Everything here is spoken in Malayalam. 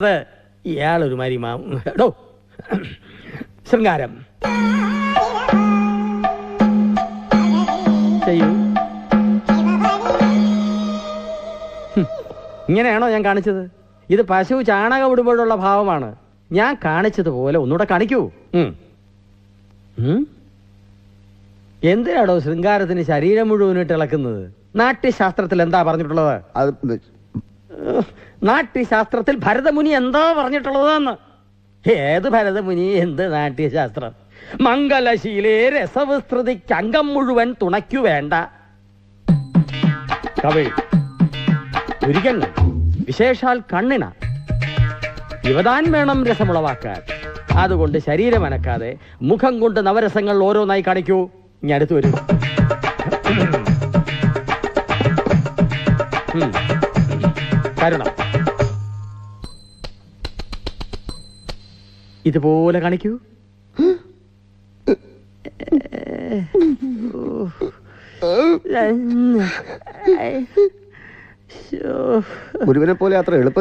അത് ഇയാളൊരു മാതിരി എടോ ശൃംഗാരം ചെയ്യൂ. ഇങ്ങനെയാണോ ഞാൻ കാണിച്ചത്? ഇത് പശു ചാണകം ഇടുമ്പോഴുള്ള ഭാവമാണ്. ഞാൻ കാണിച്ചതുപോലെ ഒന്നുകൂടെ കാണിക്കൂ. എന്തിനാടോ ശൃംഗാരത്തിന് ശരീരം മുഴുവനിട്ട് ഇളക്കുന്നത്? നാട്യശാസ്ത്രത്തിൽ എന്താ പറഞ്ഞിട്ടുള്ളത്? നാട്യശാസ്ത്രത്തിൽ ഭരതമുനി എന്താ പറഞ്ഞിട്ടുള്ളതെന്ന്? ഏത് ഭരതമുനി, എന്ത് നാട്യശാസ്ത്രം? മംഗലശീലേ രസവിസ്തൃതിക്ക് അംഗം മുഴുവൻ തുണയ്ക്കു വേണ്ട. കവിൾ, പുരികങ്ങൾ, വിശേഷാൽ കണ്ണിണ, ഇവതാൻ വേണം രസമുളവാക്കാൻ. അതുകൊണ്ട് ശരീരം അനക്കാതെ മുഖം കൊണ്ട് നവരസങ്ങൾ ഓരോന്നായി കാണിക്കൂ. ഇനി അടുത്ത് വരൂ. കരുണം ഇതുപോലെ കാണിക്കൂ. ഒരുവനെ പോലെ അത്ര എളുപ്പം